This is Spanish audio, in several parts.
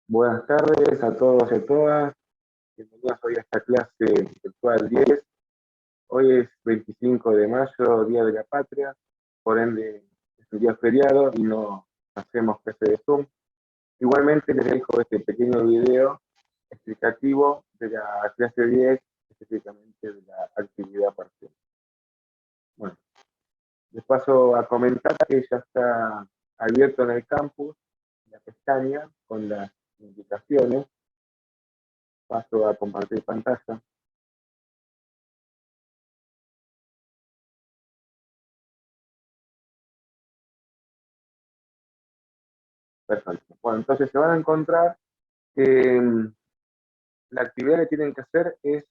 Buenas tardes a todos y a todas. Bienvenidos hoy a esta clase virtual 10. Hoy es 25 de mayo, Día de la Patria. Por ende, es un día feriado y no hacemos clase de Zoom. Igualmente les dejo este pequeño video explicativo de la clase 10, específicamente de la actividad parcial. Bueno, les paso a comentar que ya está abierto en el campus la pestaña con las indicaciones. Paso a compartir pantalla. Perfecto. Bueno, entonces se van a encontrar que la actividad que tienen que hacer es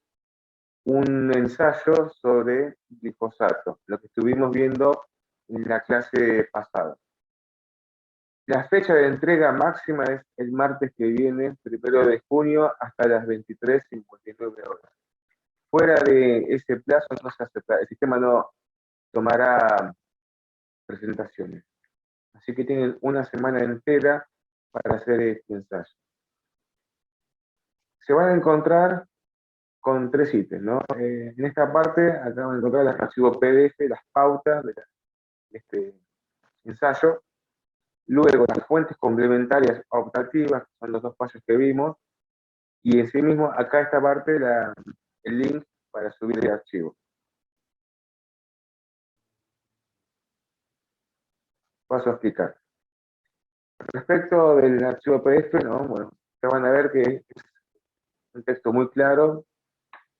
un ensayo sobre glifosato, lo que estuvimos viendo en la clase pasada. La fecha de entrega máxima es el martes que viene, 1 de junio, hasta las 23:59 horas. Fuera de ese plazo no se acepta, el sistema no tomará presentaciones. Así que tienen una semana entera para hacer este ensayo. Se van a encontrar con 3 ítems, ¿no? En esta parte acá van a encontrar el archivo PDF, las pautas de este ensayo, luego las fuentes complementarias optativas, que son los 2 pasos que vimos, y en sí mismo acá esta parte el link para subir el archivo. Paso a explicar. Respecto del archivo PDF, ¿no? Bueno, ya van a ver que es un texto muy claro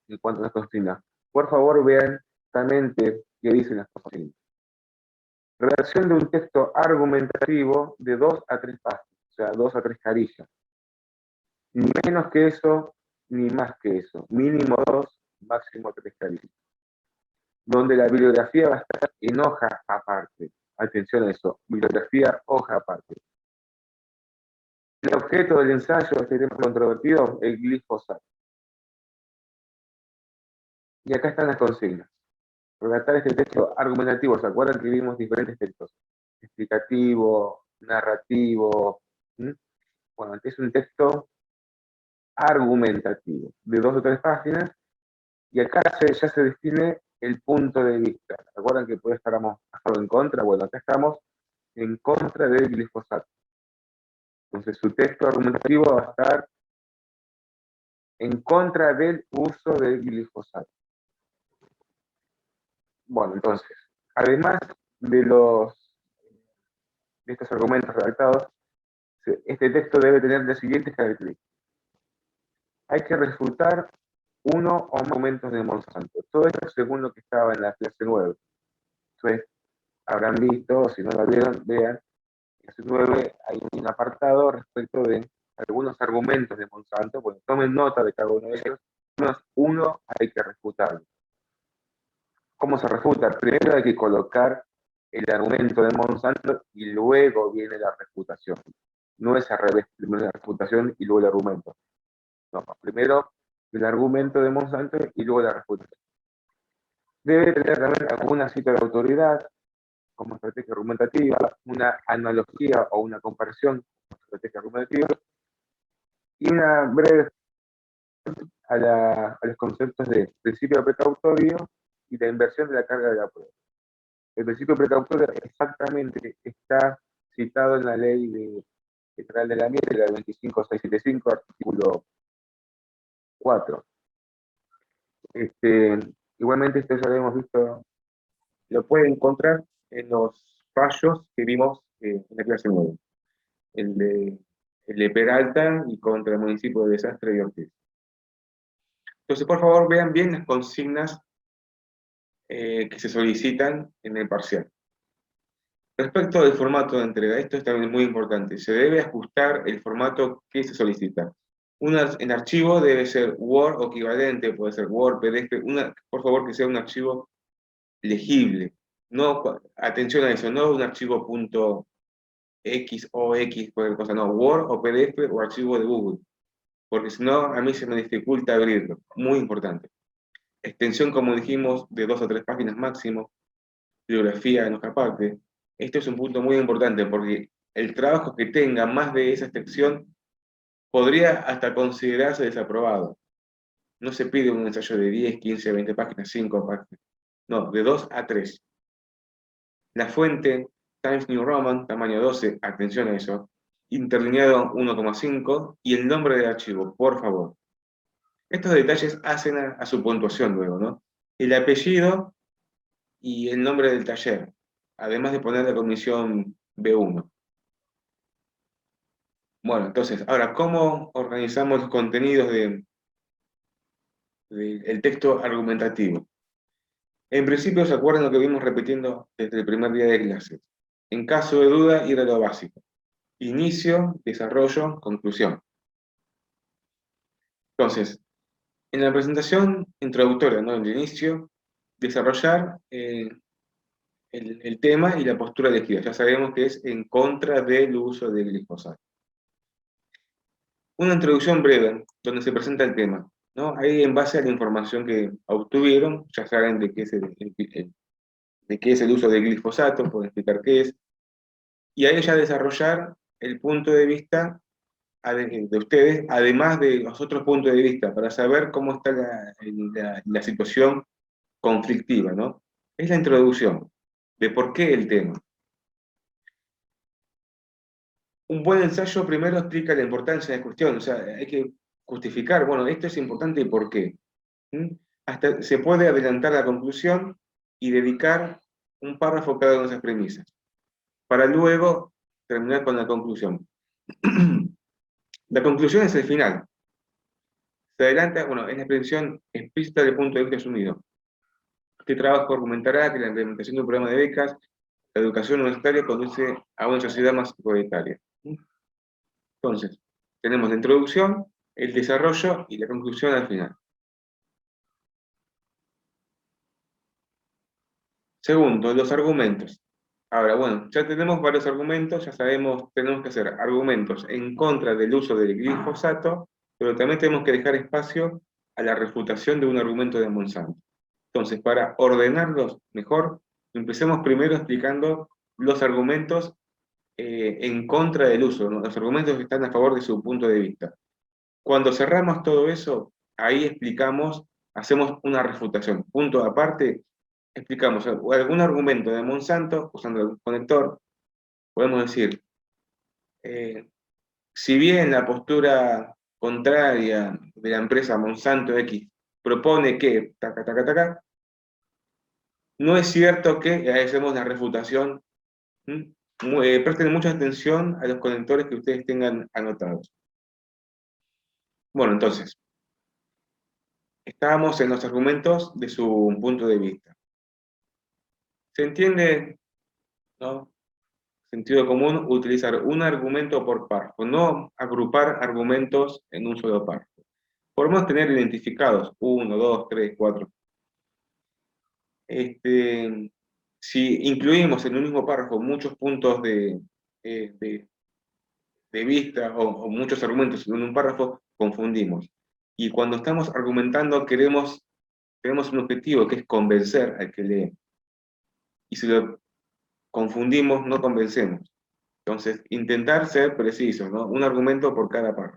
en cuanto a las consignas. Por favor, vean exactamente qué dicen las consignas. Redacción de un texto argumentativo de 2 a 3 páginas, o sea, 2 a 3 carillas. Ni menos que eso, ni más que eso. Mínimo 2, máximo 3 carillas. Donde la bibliografía va a estar en hoja aparte. Atención a eso, bibliografía, hoja aparte. El objeto del ensayo, este tema controvertido, el glifosato. Y acá están las consignas. Redactar este texto argumentativo, ¿se acuerdan que vimos diferentes textos? Explicativo, narrativo. Bueno, este es un texto argumentativo de 2 o 3 páginas, y acá ya se define el punto de vista. ¿Se acuerdan que puede estar a favor o en contra? Bueno, acá estamos en contra del glifosato. Entonces su texto argumentativo va a estar en contra del uso del glifosato. Bueno, entonces, además de estos argumentos redactados, este texto debe tener las siguientes características. Hay que refutar uno o más argumentos de Monsanto. Todo esto según lo que estaba en la clase 9. Entonces, habrán visto, o si no lo vieron, vean, en la clase 9 hay un apartado respecto de algunos argumentos de Monsanto. Bueno, tomen nota de cada uno de ellos. Uno hay que refutarlo. ¿Cómo se refuta? Primero hay que colocar el argumento de Monsanto y luego viene la refutación. No es al revés, primero la refutación y luego el argumento. No, primero el argumento de Monsanto y luego la refutación. Debe tener también alguna cita de autoridad como estrategia argumentativa, una analogía o una comparación como estrategia argumentativa, y una breve a los conceptos de principio precautorio y la inversión de la carga de la prueba. El principio precautorio exactamente está citado en la ley federal de la miel, la 25675, artículo 4. Igualmente esto ya lo hemos visto, lo pueden encontrar en los fallos que vimos en la clase 9, el de Peralta y contra el municipio de Desastre de Ortiz. Entonces, por favor, vean bien las consignas que se solicitan en el parcial. Respecto del formato de entrega, esto es también muy importante. Se debe ajustar el formato que se solicita. En archivo debe ser Word o equivalente, puede ser Word, PDF, por favor que sea un archivo legible. No, atención a eso, no un archivo .x o x, cualquier cosa, no, Word o PDF o archivo de Google, porque si no, a mí se me dificulta abrirlo. Muy importante. Extensión, como dijimos, de 2 o 3 páginas máximo, bibliografía en otra parte. Este es un punto muy importante porque el trabajo que tenga más de esa extensión podría hasta considerarse desaprobado. No se pide un ensayo de 10, 15, 20 páginas, 5 páginas. No, de 2 a 3. La fuente, Times New Roman, tamaño 12, atención a eso, interlineado 1,5 y el nombre del archivo, por favor. Estos detalles hacen a su puntuación luego, ¿no? El apellido y el nombre del taller, además de poner la comisión B1. Bueno, entonces, ahora, ¿cómo organizamos los contenidos del texto argumentativo? En principio, ¿se acuerdan lo que vimos repitiendo desde el primer día de clase? En caso de duda, ir a lo básico. Inicio, desarrollo, conclusión. Entonces, en la presentación introductoria, ¿no? En el inicio, desarrollar el tema y la postura elegida. Ya sabemos que es en contra del uso del glifosato. Una introducción breve, donde se presenta el tema, ¿no? Ahí, en base a la información que obtuvieron, ya saben de qué es de qué es el uso del glifosato, pueden explicar qué es, y ahí ya desarrollar el punto de vista de ustedes, además de los otros puntos de vista, para saber cómo está la situación conflictiva, ¿no? Es la introducción de por qué el tema. Un buen ensayo primero explica la importancia de la cuestión, o sea, hay que justificar, bueno, esto es importante y por qué. ¿Mm? Hasta se puede adelantar la conclusión y dedicar un párrafo cada una de esas premisas, para luego terminar con la conclusión. La conclusión es el final. Se adelanta, bueno, es la expresión explícita del punto de vista asumido. Este trabajo argumentará que la implementación de un programa de becas, la educación universitaria conduce a una sociedad más igualitaria. Entonces, tenemos la introducción, el desarrollo y la conclusión al final. Segundo, los argumentos. Ahora, bueno, ya tenemos varios argumentos, ya sabemos, tenemos que hacer argumentos en contra del uso del glifosato, pero también tenemos que dejar espacio a la refutación de un argumento de Monsanto. Entonces, para ordenarlos mejor, empecemos primero explicando los argumentos en contra del uso, ¿no? Los argumentos que están a favor de su punto de vista. Cuando cerramos todo eso, ahí explicamos, hacemos una refutación. Punto aparte, explicamos algún argumento de Monsanto, usando el conector, podemos decir, eh, si bien la postura contraria de la empresa Monsanto X propone que, taca, taca, taca, no es cierto que, ahí hacemos la refutación. Presten mucha atención a los conectores que ustedes tengan anotados. Bueno, entonces, estábamos en los argumentos de su punto de vista. ¿Se entiende, no? Sentido común, utilizar un argumento por párrafo, no agrupar argumentos en un solo párrafo. Podemos tener identificados 1, 2, 3, 4. Si incluimos en un mismo párrafo muchos puntos de vista o muchos argumentos en un párrafo, confundimos. Y cuando estamos argumentando tenemos un objetivo que es convencer al que lee. Y si lo confundimos, no convencemos. Entonces, intentar ser precisos, ¿no? Un argumento por cada párrafo.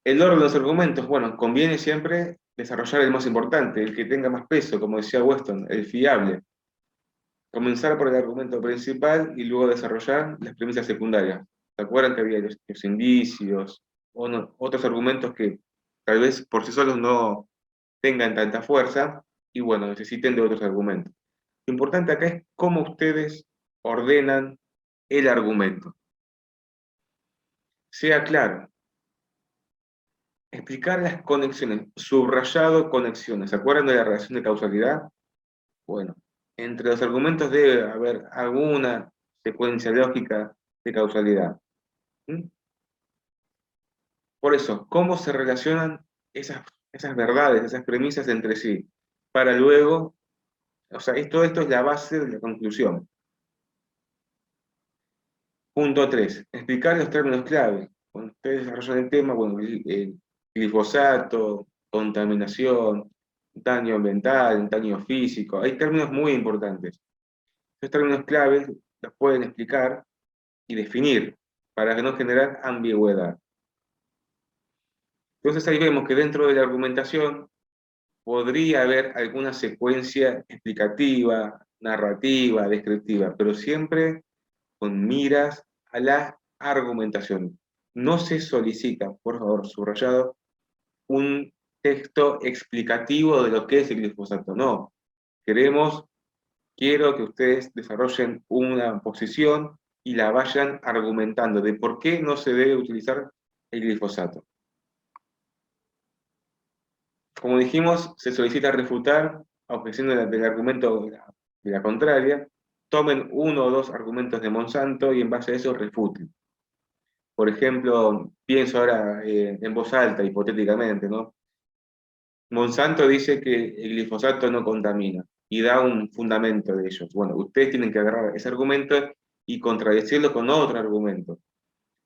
El orden de los argumentos, bueno, conviene siempre desarrollar el más importante, el que tenga más peso, como decía Weston, el fiable. Comenzar por el argumento principal y luego desarrollar las premisas secundarias. ¿Se acuerdan que había los indicios o no, otros argumentos que tal vez por sí solos no tengan tanta fuerza y bueno, necesiten de otros argumentos? Lo importante acá es cómo ustedes ordenan el argumento. Sea claro. Explicar las conexiones, subrayado conexiones. ¿Se acuerdan de la relación de causalidad? Bueno, entre los argumentos debe haber alguna secuencia lógica de causalidad. ¿Mm? Por eso, ¿cómo se relacionan esas verdades, esas premisas entre sí? Para luego, o sea, todo esto es la base de la conclusión. Punto 3. Explicar los términos clave. Cuando ustedes desarrollan el tema, bueno, el glifosato, contaminación, daño ambiental, daño físico, hay términos muy importantes. Esos términos claves los pueden explicar y definir. para no generar ambigüedad. Entonces ahí vemos que dentro de la argumentación podría haber alguna secuencia explicativa, narrativa, descriptiva, pero siempre con miras a la argumentación. No se solicita, por favor, subrayado, un texto explicativo de lo que es el glifosato. No, quiero que ustedes desarrollen una posición y la vayan argumentando de por qué no se debe utilizar el glifosato. Como dijimos, se solicita refutar objeción del argumento de la contraria. Tomen uno o dos argumentos de Monsanto y en base a eso refuten. Por ejemplo, pienso ahora en voz alta, hipotéticamente, ¿no? Monsanto dice que el glifosato no contamina y da un fundamento de ellos. Bueno, ustedes tienen que agarrar ese argumento y contradecirlo con otro argumento,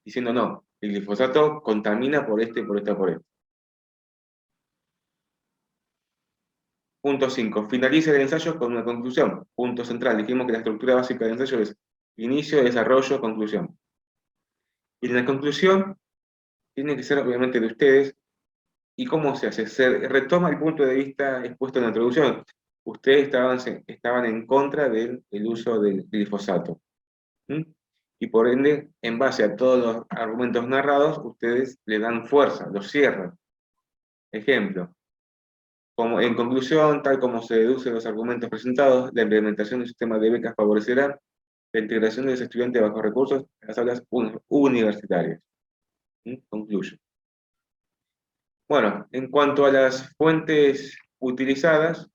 diciendo no, el glifosato contamina por este, por esta, por esto. Punto 5. Finaliza el ensayo con una conclusión. Punto central. Dijimos que la estructura básica del ensayo es inicio, desarrollo, conclusión. Y en la conclusión tiene que ser obviamente de ustedes. ¿Y cómo se hace? Se retoma el punto de vista expuesto en la introducción. Ustedes estaban en contra del uso del glifosato. ¿Mm? Y por ende, en base a todos los argumentos narrados, ustedes le dan fuerza, los cierran. Ejemplo, como, en conclusión, tal como se deduce de los argumentos presentados, la implementación del sistema de becas favorecerá la integración de los estudiantes de bajos recursos en las aulas universitarias. Concluyo. Bueno, en cuanto a las fuentes utilizadas,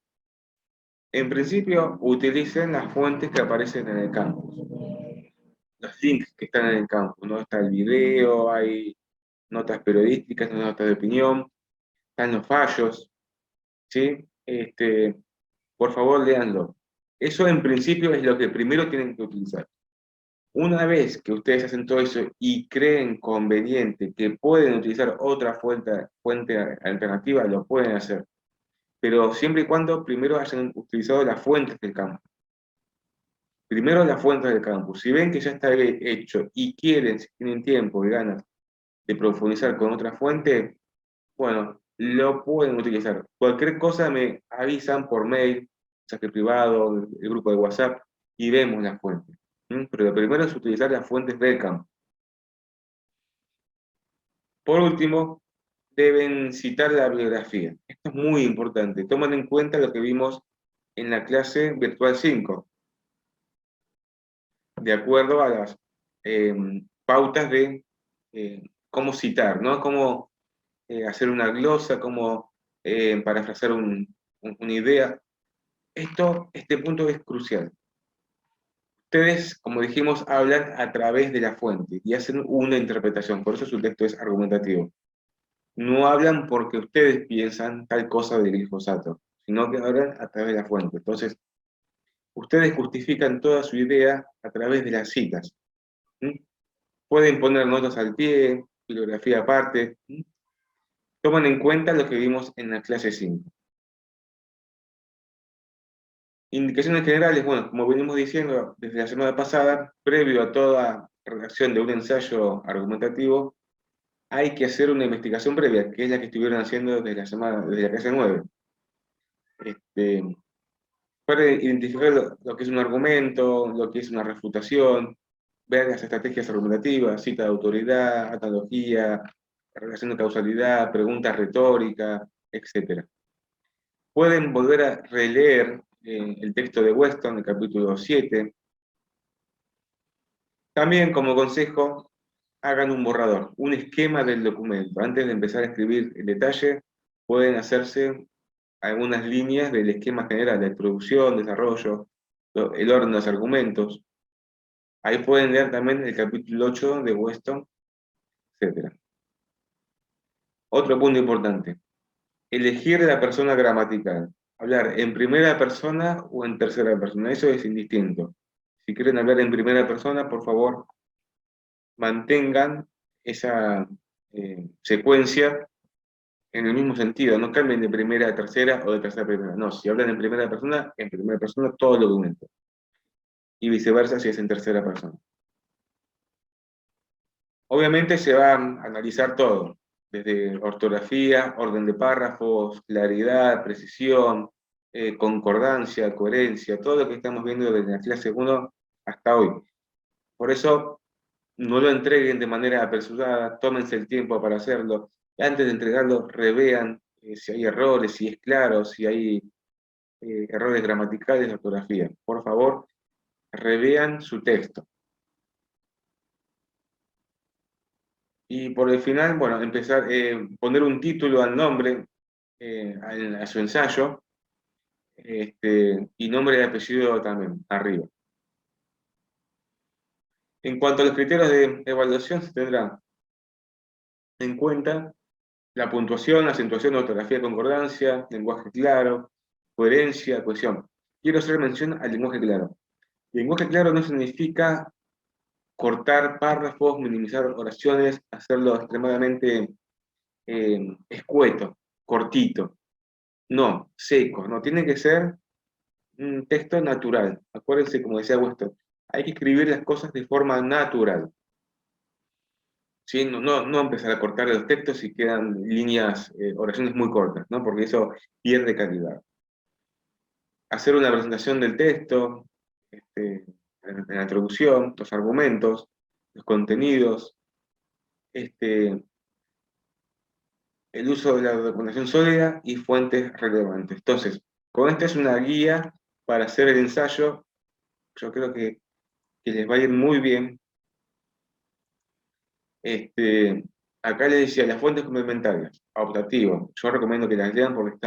en principio utilicen las fuentes que aparecen en el campus. Los links que están en el campus, ¿no? Está el video, hay notas periodísticas, notas de opinión, están los fallos, ¿sí? Por favor, léanlo. Eso en principio es lo que primero tienen que utilizar. Una vez que ustedes hacen todo eso y creen conveniente que pueden utilizar otra fuente alternativa, lo pueden hacer. Pero siempre y cuando primero hayan utilizado las fuentes del campo. Primero las fuentes del campo. Si ven que ya está hecho y quieren, si tienen tiempo y ganas de profundizar con otra fuente, bueno, lo pueden utilizar. Cualquier cosa me avisan por mail, mensaje privado, el grupo de WhatsApp, y vemos las fuentes. Pero lo primero es utilizar las fuentes del campo. Por último, deben citar la bibliografía. Esto es muy importante. Tomen en cuenta lo que vimos en la clase virtual 5, de acuerdo a las pautas de cómo citar, ¿no? Cómo hacer una glosa, cómo parafrasear una idea. Este punto es crucial. Ustedes, como dijimos, hablan a través de la fuente y hacen una interpretación, por eso su texto es argumentativo. No hablan porque ustedes piensan tal cosa del glifosato, sino que hablan a través de la fuente. Entonces, ustedes justifican toda su idea a través de las citas. Pueden poner notas al pie, bibliografía aparte. Toman en cuenta lo que vimos en la clase 5. Indicaciones generales, bueno, como venimos diciendo desde la semana pasada, previo a toda redacción de un ensayo argumentativo, hay que hacer una investigación previa, que es la que estuvieron haciendo desde la clase 9. Para identificar lo que es un argumento, lo que es una refutación, ver las estrategias argumentativas, cita de autoridad, analogía, relación de causalidad, pregunta retórica, etc. Pueden volver a releer el texto de Weston, el capítulo 7. También, como consejo, hagan un borrador, un esquema del documento. Antes de empezar a escribir el detalle, pueden hacerse algunas líneas del esquema general, de introducción, desarrollo, el orden de los argumentos. Ahí pueden leer también el capítulo 8 de Weston, etc. Otro punto importante, elegir la persona gramatical. Hablar en primera persona o en tercera persona, eso es indistinto. Si quieren hablar en primera persona, por favor, mantengan esa secuencia en el mismo sentido, no cambien de primera a tercera o de tercera a primera. No, si hablan en primera persona todo el documento. Y viceversa si es en tercera persona. Obviamente se va a analizar todo, desde ortografía, orden de párrafos, claridad, precisión, concordancia, coherencia, todo lo que estamos viendo desde la clase 1 hasta hoy. Por eso, no lo entreguen de manera apresurada, tómense el tiempo para hacerlo, y antes de entregarlo, revean si hay errores, si es claro, si hay errores gramaticales de ortografía. Por favor, revean su texto. Y por el final, bueno, empezar, poner un título al nombre, a su ensayo, y nombre y apellido también, arriba. En cuanto a los criterios de evaluación, se tendrá en cuenta la puntuación, acentuación, ortografía, concordancia, lenguaje claro, coherencia, cohesión. Quiero hacer mención al lenguaje claro. Lenguaje claro no significa cortar párrafos, minimizar oraciones, hacerlo extremadamente escueto, cortito. No, seco, no, tiene que ser un texto natural. Acuérdense, como decía Weston, hay que escribir las cosas de forma natural. ¿Sí? No empezar a cortar los textos y quedan líneas, oraciones muy cortas, ¿no? Porque eso pierde calidad. Hacer una presentación del texto, en la introducción, los argumentos, los contenidos, el uso de la documentación sólida y fuentes relevantes. Entonces, con esta es una guía para hacer el ensayo. Yo creo que les va a ir muy bien. Acá les decía, las fuentes complementarias, optativo. Yo recomiendo que las lean porque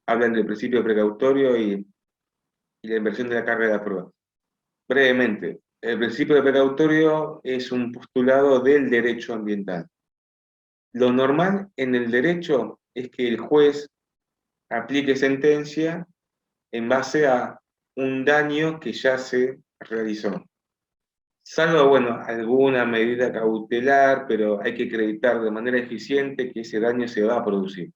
hablan del principio precautorio y la inversión de la carga de la prueba. Brevemente, el principio de precautorio es un postulado del derecho ambiental. Lo normal en el derecho es que el juez aplique sentencia en base a un daño que ya se realizó. Salvo, bueno, alguna medida cautelar, pero hay que acreditar de manera eficiente que ese daño se va a producir.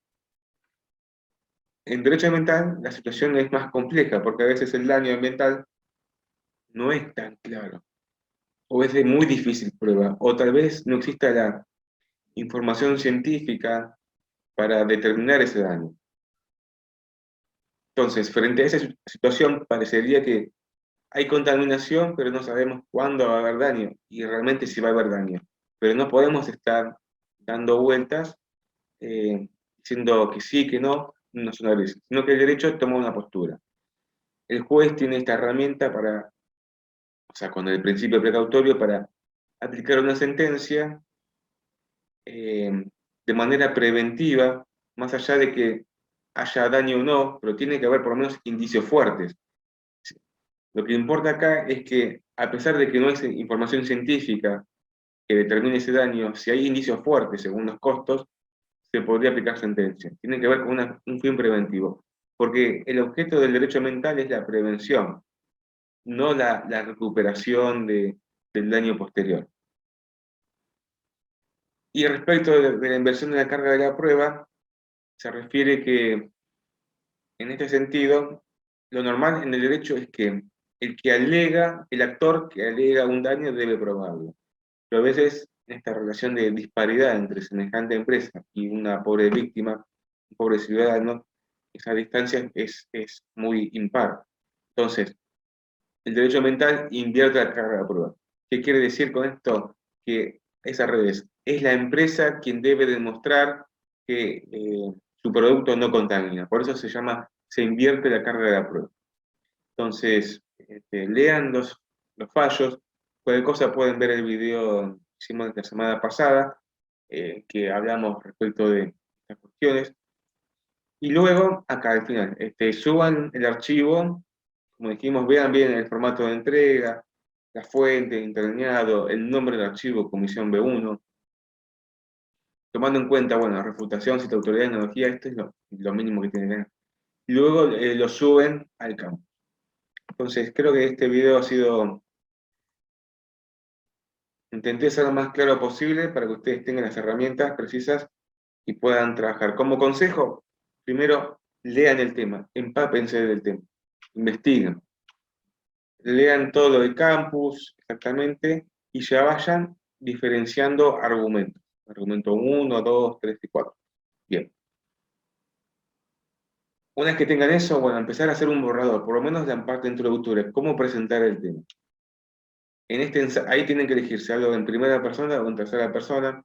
En derecho ambiental la situación es más compleja, porque a veces el daño ambiental no es tan claro, o es de muy difícil prueba, o tal vez no exista la información científica para determinar ese daño. Entonces, frente a esa situación, parecería que hay contaminación, pero no sabemos cuándo va a haber daño, y realmente sí va a haber daño. Pero no podemos estar dando vueltas, diciendo que sí, que no, no son análisis, sino que el derecho toma una postura. El juez tiene esta herramienta para, o sea, con el principio precautorio, para aplicar una sentencia de manera preventiva, más allá de que haya daño o no, pero tiene que haber por lo menos indicios fuertes. Lo que importa acá es que, a pesar de que no hay información científica que determine ese daño, si hay indicios fuertes según los costos, se podría aplicar sentencia. Tiene que ver con un fin preventivo. Porque el objeto del derecho ambiental es la prevención, no la recuperación del daño posterior. Y respecto de la inversión de la carga de la prueba, se refiere que, en este sentido, lo normal en el derecho es que el actor que alega un daño debe probarlo. Pero a veces, en esta relación de disparidad entre semejante empresa y una pobre víctima, un pobre ciudadano, esa distancia es muy impar. Entonces, el derecho ambiental invierte la carga de la prueba. ¿Qué quiere decir con esto? Que es al revés. Es la empresa quien debe demostrar que su producto no contamina. Por eso se invierte la carga de la prueba. Entonces, lean los fallos. Cualquier cosa pueden ver el video que hicimos la semana pasada, que hablamos respecto de estas cuestiones. Y luego, acá al final, suban el archivo, como dijimos, vean bien el formato de entrega, la fuente, interlineado, el nombre del archivo, comisión B1, tomando en cuenta, bueno, refutación, cita autoridad de tecnología, esto es lo mínimo que tienen que tener. Y luego lo suben al campo. Entonces, creo que este video ha sido, intenté ser lo más claro posible para que ustedes tengan las herramientas precisas y puedan trabajar. Como consejo, primero, lean el tema, empápense del tema, investiguen, lean todo lo del campus, exactamente, y ya vayan diferenciando argumentos. Argumento 1, 2, 3 y 4. Bien. Una vez que tengan eso, bueno, empezar a hacer un borrador, por lo menos la parte introductoria, cómo presentar el tema. Ahí tienen que elegir si hablo en primera persona o en tercera persona.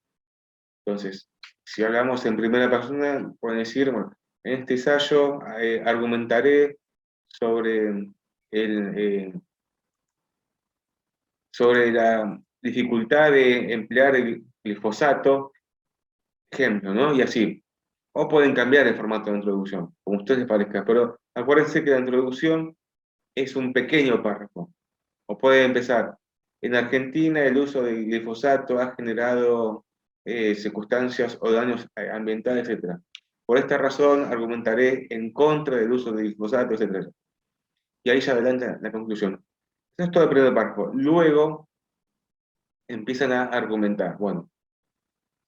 Entonces, si hablamos en primera persona, pueden decir, bueno, en este ensayo argumentaré sobre, sobre la dificultad de emplear el glifosato, ejemplo, ¿no? Y así. O pueden cambiar el formato de introducción, como a ustedes les parezca, pero acuérdense que la introducción es un pequeño párrafo. O puede empezar, en Argentina el uso del glifosato ha generado circunstancias o daños ambientales, etc. Por esta razón argumentaré en contra del uso del glifosato, etc. Y ahí ya adelanta la conclusión. Eso es todo el primer párrafo. Luego empiezan a argumentar. Bueno,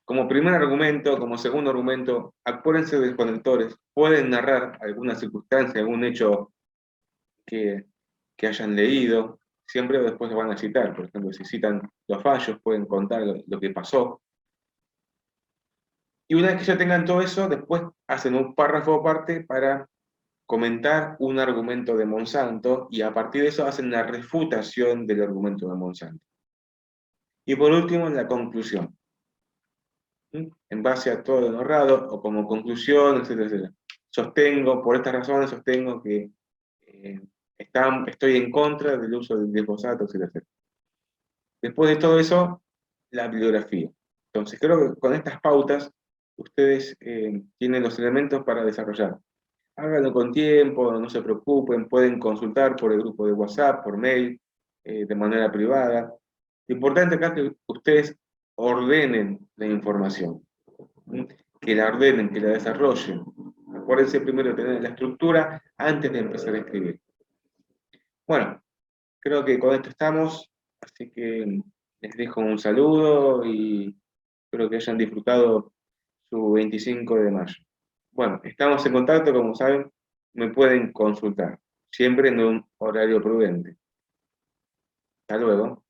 como primer argumento, como segundo argumento, acuérdense de los conectores. Pueden narrar alguna circunstancia, algún hecho que, que hayan leído, siempre después lo van a citar. Por ejemplo, si citan los fallos, pueden contar lo que pasó. Y una vez que ya tengan todo eso, después hacen un párrafo aparte para comentar un argumento de Monsanto y a partir de eso hacen la refutación del argumento de Monsanto. Y por último, la conclusión. ¿Sí? En base a todo lo narrado o como conclusión, etcétera, etcétera. Por estas razones, sostengo que eh, estoy en contra del uso del glifosato, etcétera, etcétera. Después de todo eso, la bibliografía. Entonces, creo que con estas pautas ustedes tienen los elementos para desarrollar. Háganlo con tiempo, no se preocupen, pueden consultar por el grupo de WhatsApp, por mail, de manera privada. Lo importante acá es que ustedes ordenen la información, ¿sí? Que la ordenen, que la desarrollen. Acuérdense primero de tener la estructura antes de empezar a escribir. Bueno, creo que con esto estamos, así que les dejo un saludo y espero que hayan disfrutado su 25 de mayo. Bueno, estamos en contacto, como saben, me pueden consultar, siempre en un horario prudente. Hasta luego.